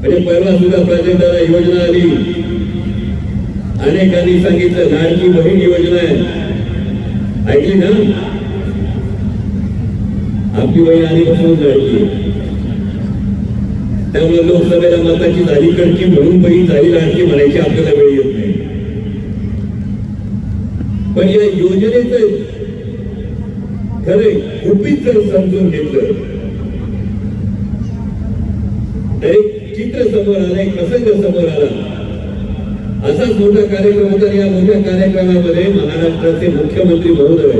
म्हणजे परवा सुद्धा प्राजक्ताला योजना आली, अनेकांनी सांगितलं लाडकी बहीण योजना आहे, ऐकली ना? आपली बहीण आधीपासूनच लाडकी आहे, त्यामुळे लोकसभेला मताची झाली कडकी म्हणून बहीण झाली लाडकी म्हणायची आपल्याला वेळ येत नाही. पण या योजनेचं खरे गुपित जर समजून घेतलं तर एक चित्र समोर आलं, एक प्रसंग समोर आला. असाच मोठा कार्यक्रम होता. या मोठ्या कार्यक्रमामध्ये महाराष्ट्राचे मुख्यमंत्री महोदय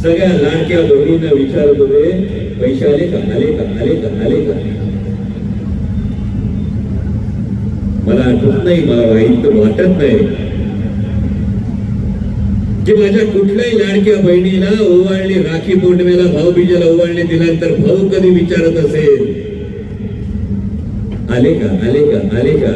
सगळ्या लाडक्या बहिणींना विचारत होते, पैसे आले का, आले का, आले का, आले का? मला आठवत नाही, मला वाटत नाही की माझ्या कुठल्याही लाडक्या बहिणीला ओवाळणी, राखी पौर्णिमेला, भाऊबीजेला ओवाळणी दिल्यानंतर भाऊ कधी विचारत असेल आले का, आले का, आले का?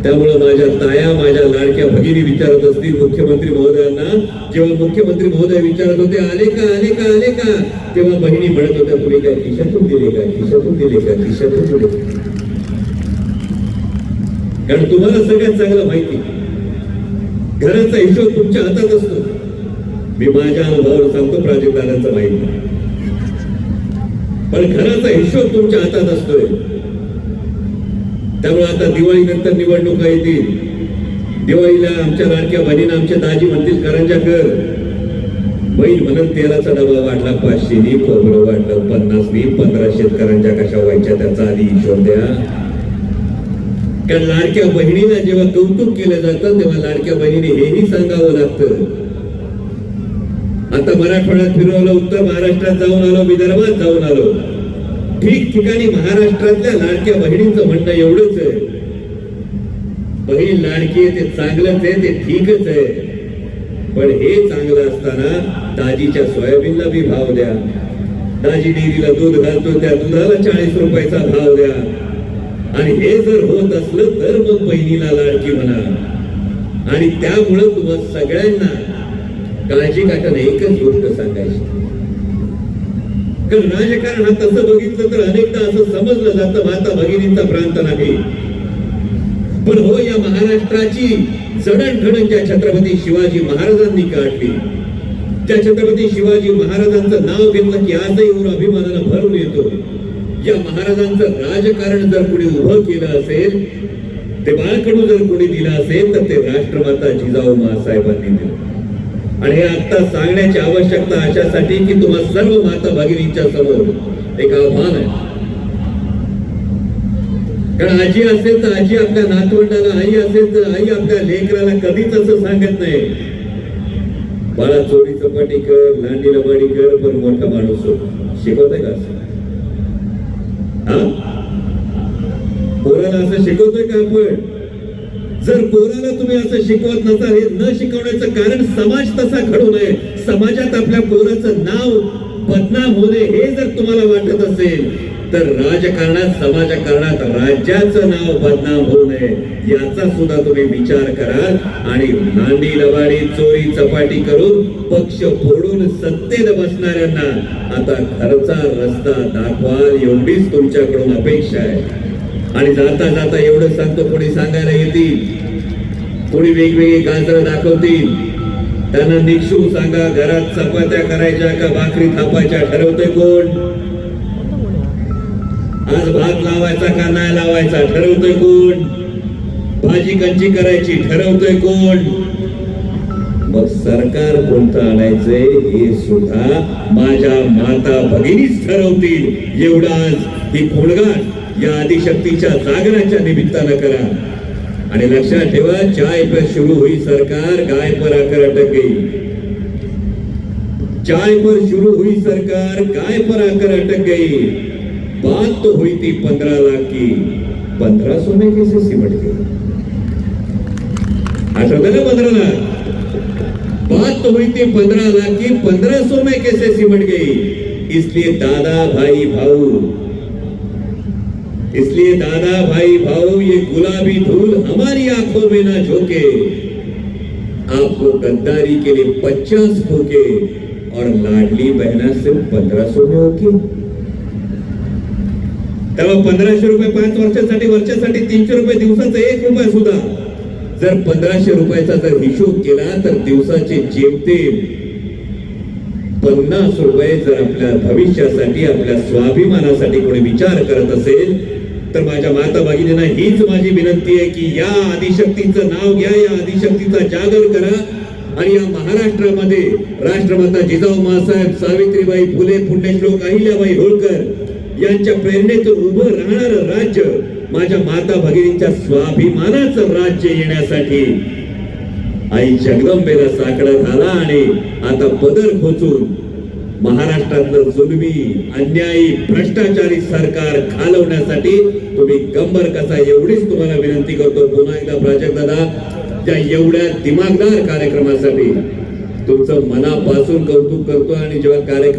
त्यामुळे माझ्या ताया, माझ्या लाडक्या भगिनी विचारत असतील मुख्यमंत्री महोदयांना. जेव्हा मुख्यमंत्री महोदय विचारत होते आले का, आले का, आले का, तेव्हा बहिणी म्हणत होत्या, तुम्ही काय खिशातून दिले का, खिशातून दिले का, खिशातून दिले? कारण तुम्हाला सगळ्यात चांगलं माहिती घराचा हिशोब तुमच्या हातात असतो. मी माझ्या अनुभवावर सांगतो, प्राजक्तांचं माहिती, पण घराचा हिशोब तुमच्या हातात असतोय. त्यामुळे आता दिवाळीनंतर निवडणुका येतील. दिवाळीला आमच्या लाडक्या बहिणींना आमच्या दाजी म्हणतील करंजा कर, बहीण म्हणत तेलाचा डबा वाटला 500नी, खोबरं वाटलं 50नी, 1500 करंजा कशा व्हायच्या त्याचा आधी हिशोब द्या. कारण लाडक्या बहिणीला जेव्हा कौतुक केलं जातं तेव्हा लाडक्या बहिणीने हेही सांगावं लागतं. आता मराठवाड्यात फिरवलं, उत्तर महाराष्ट्रात जाऊन आलो, विदर्भात जाऊन आलो, ठिकठिकाणी महाराष्ट्रातल्या लाडक्या बहिणींचं म्हणणं एवढंच आहे, बहीण लाडकी आहे ते चांगलंच आहे, ते ठीकच आहे, पण हे चांगलं असताना दाजीच्या सोयाबीनला बी भाव द्या, दाजी डेअरीला दूध घालतो त्या दुधाला 40 रुपयाचा भाव द्या. आणि हे जर होत असलं तर मग बहिणीला लाडकी म्हणा. आणि त्यामुळं तुम्हाला सगळ्यांना काळजी काढताना एकच गोष्ट सांगायची, कारण राजकारण हा तसं बघितलं तर अनेकदा असं समजलं जातं माता भगिनींचा प्रांत नाही. पण हो, या महाराष्ट्राची जडणघडण ज्या छत्रपती शिवाजी महाराजांनी काढली, त्या छत्रपती शिवाजी महाराजांचं नाव घेतलं की आजही एवढं अभिमानानं भरून येतो. या महाराजांचं राजकारण जर कोणी उभं केलं असेल, ते बाळकडू जर कोणी दिलं असेल तर ते राष्ट्रमाता जिजाऊ माँसाहेबांनी दिलं. आणि हे आता सांगण्याची आवश्यकता अशासाठी की तुम्हा सर्व माता भगिनींच्या समोर एक आव्हान आहे. कारण आजी असेल तर आजी आपल्या नातवंडाला, आई असेल तर आई आपल्या लेकराला कधीच असं सांगत नाही, बाळा चोरी चपाटी कर, लांडी लबाडी कर, पण मोठा माणूस हो. शिकवतंय का असं? पोराला असं शिकवतोय का आपण? जर पोराला तुम्ही असं शिकवत नसाल, हे न शिकवण्याचं कारण समाज तसा घडू नये, समाजात आपल्या पोराचं नाव बदनाम होणे हे जर तुम्हाला वाटत असेल तर राजकारणात, समाजकारणात राज्याचं नाव बदनाम होऊ नये याचा सुद्धा तुम्ही विचार कराल. आणि नांदी लबाडी चोरी चपाटी करून पक्ष फोडून सत्तेत बसणाऱ्यांना आता घरचा रस्ता दाखवाल एवढीच तुमच्याकडून अपेक्षा आहे. आणि जाता जाता एवढं सांगतो, कोणी सांगायला येतील, कोणी वेगवेगळी गाजरं दाखवतील, त्यांना निक्षून सांगा, घरात चपात्या करायच्या का भाकरी थापायच्या ठरवतोय कोण? आज भात लावायचा का नाही लावायचा ठरवतोय कोण? भाजी कंची करायची ठरवतोय कोण? मग सरकार कोणतं आणायचंय हे सुद्धा माझ्या माता भगिनीच ठरवतील. एवढा आज ही खोडगाट या आदिशक्तीच्या जागराच्या निमित्तानं करा. आणि लक्षात ठेवा, चाय पर शुरू हुई सरकार, गाय पर आकर अटक गई. चाय पर शुरू हुई सरकार, गाय पर आकर अटक गई. बात तो हुई थी 15 लाख की, 1500 में कैसे सिमट गई? आठवतं ना 15 लाख? बात तो हुई थी 15 लाख की, 1500 में कैसे सिमट गई? इसलिए दादा भाई भाऊ, इसलिए दादा भाई भाऊ, ये गुलाबी धूल हमारी आंखों में ना झोंके. आपको गद्दारी के लिए 50 ठोके और लाडली बहना सिर्फ 1500 में होगी. तेव्हा 1500 रुपये 5 वर्षासाठी, वर्षासाठी 300 रुपये, दिवसाचा 1 रुपया सुद्धा जर 1500 रुपयाचा जर हिशोब केला तर दिवसाचे जेमतेम 50 रुपये जर आपल्या भविष्यासाठी, आपल्या स्वाभिमानासाठी कोणी विचार करत असेल तर माझ्या माता भगिनींना हीच माझी विनंती आहे की या आदिशक्तीचं नाव घ्या, या आदिशक्तीचा जागर करा आणि या महाराष्ट्रामध्ये राष्ट्रमाता जिजाऊ माँसाहेब, सावित्रीबाई फुले, पुण्यश्लोक अहिल्याबाई होळकर यांच्या प्रेरणेतून उभं राहणारं राज्य, माझ्या माता भगिनींच्या स्वाभिमानाचं राज्य येण्यासाठी आई जगदंबेला साकडा झाला आणि आता पदर खोचून महाराष्ट्रातलं जुलमी, अन्यायी, भ्रष्टाचारी सरकार घालवण्यासाठी तुम्ही कंबर कसा, एवढीच तुम्हाला विनंती करतो. पुन्हा एकदा प्राजक्त दादा, त्या एवढ्या दिमागदार कार्यक्रमासाठी तुमचं मनापासून कौतुक करतो आणि जेव्हा कार्यक्रम